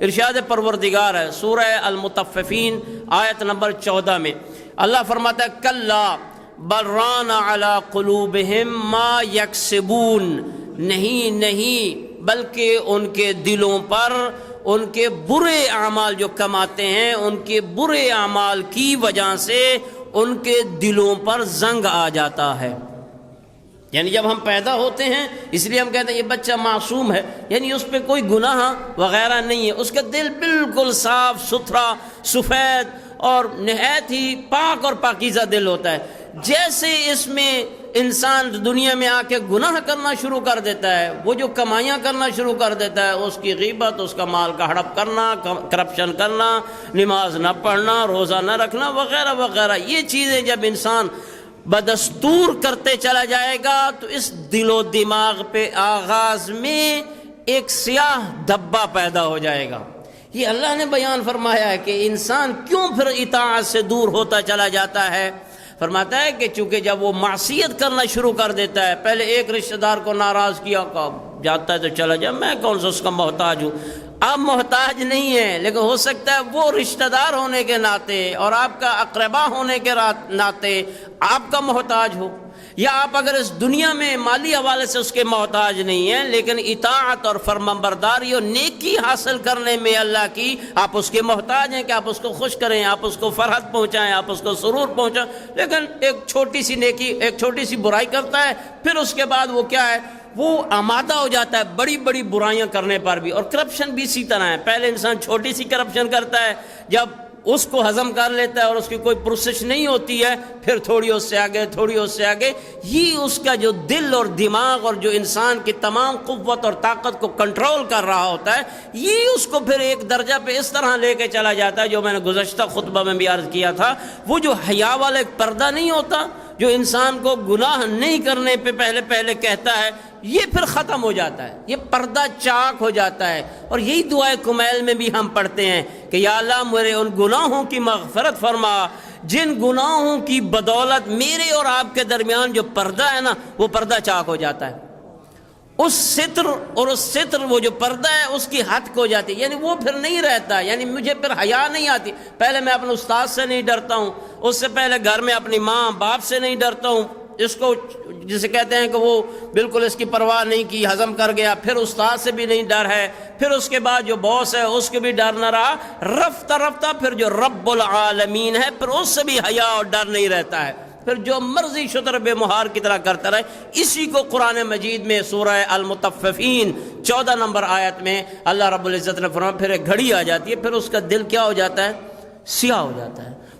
ارشاد پروردگار ہے سورہ المطففین آیت نمبر 14 میں اللہ فرماتا ہے کلا بل ران علی قلوبہم ما یکسبون، نہیں بلکہ ان کے دلوں پر ان کے برے اعمال جو کماتے ہیں ان کے برے اعمال کی وجہ سے ان کے دلوں پر زنگ آ جاتا ہے۔ یعنی جب ہم پیدا ہوتے ہیں اس لیے ہم کہتے ہیں یہ بچہ معصوم ہے، یعنی اس پہ کوئی گناہ وغیرہ نہیں ہے، اس کا دل بالکل صاف ستھرا سفید اور نہایت ہی پاک اور پاکیزہ دل ہوتا ہے۔ جیسے اس میں انسان دنیا میں آ کے گناہ کرنا شروع کر دیتا ہے، وہ جو کمائیاں کرنا شروع کر دیتا ہے، اس کی غیبت، اس کا مال کا ہڑپ کرنا، کرپشن کرنا، نماز نہ پڑھنا، روزہ نہ رکھنا وغیرہ وغیرہ، یہ چیزیں جب انسان بدستور کرتے چلا جائے گا تو اس دل و دماغ پہ آغاز میں ایک سیاہ دھبا پیدا ہو جائے گا۔ یہ اللہ نے بیان فرمایا ہے کہ انسان کیوں پھر اطاعت سے دور ہوتا چلا جاتا ہے۔ فرماتا ہے کہ چونکہ جب وہ معصیت کرنا شروع کر دیتا ہے، پہلے ایک رشتہ دار کو ناراض کیا، جاتا ہے تو چلا جائے، میں کون سا اس کا محتاج ہوں۔ آپ محتاج نہیں ہیں، لیکن ہو سکتا ہے وہ رشتہ دار ہونے کے ناطے اور آپ کا اقربا ہونے کے ناطے آپ کا محتاج ہو، یا آپ اگر اس دنیا میں مالی حوالے سے اس کے محتاج نہیں ہیں لیکن اطاعت اور فرمانبرداری اور نیکی حاصل کرنے میں اللہ کی آپ اس کے محتاج ہیں کہ آپ اس کو خوش کریں، آپ اس کو فرحت پہنچائیں، آپ اس کو سرور پہنچائیں، لیکن ایک چھوٹی سی نیکی، ایک چھوٹی سی برائی کرتا ہے، پھر اس کے بعد وہ کیا ہے، وہ آمادہ ہو جاتا ہے بڑی بڑی برائیاں کرنے پر بھی۔ اور کرپشن بھی اسی طرح ہے، پہلے انسان چھوٹی سی کرپشن کرتا ہے، جب اس کو ہضم کر لیتا ہے اور اس کی کوئی پروسیس نہیں ہوتی ہے، پھر تھوڑی اس سے آگے، تھوڑی اس سے آگے، یہ اس کا جو دل اور دماغ اور جو انسان کی تمام قوت اور طاقت کو کنٹرول کر رہا ہوتا ہے، یہ اس کو پھر ایک درجہ پہ اس طرح لے کے چلا جاتا ہے جو میں نے گزشتہ خطبہ میں بھی عرض کیا تھا، وہ جو حیا والا ایک پردہ نہیں ہوتا جو انسان کو گناہ نہیں کرنے پہ پہلے کہتا ہے، یہ پھر ختم ہو جاتا ہے، یہ پردہ چاک ہو جاتا ہے۔ اور یہی دعائے کمیل میں بھی ہم پڑھتے ہیں کہ یا اللہ میرے ان گناہوں کی مغفرت فرما جن گناہوں کی بدولت میرے اور آپ کے درمیان جو پردہ ہے نا وہ پردہ چاک ہو جاتا ہے، اس ستر وہ جو پردہ ہے اس کی حد ہو جاتی ہے، یعنی وہ پھر نہیں رہتا، یعنی مجھے پھر حیا نہیں آتی۔ پہلے میں اپنے استاد سے نہیں ڈرتا ہوں، اس سے پہلے گھر میں اپنی ماں باپ سے نہیں ڈرتا ہوں، اس کو جسے کہتے ہیں کہ وہ بالکل اس کی پرواہ نہیں کی، ہضم کر گیا، پھر استاد سے بھی نہیں ڈر ہے، پھر اس کے بعد جو باس ہے اس کے بھی ڈر نہ رہا، رفتہ پھر جو رب العالمین ہے پھر اس سے بھی حیا اور ڈر نہیں رہتا ہے، پھر جو مرضی شتر بے مہار کی طرح کرتا رہے۔ اسی کو قرآن مجید میں سورہ المطففین 14 نمبر آیت میں اللہ رب العزت نے فرمایا پھر ایک گھڑی آ جاتی ہے، پھر اس کا دل کیا ہو جاتا ہے، سیاہ ہو جاتا ہے،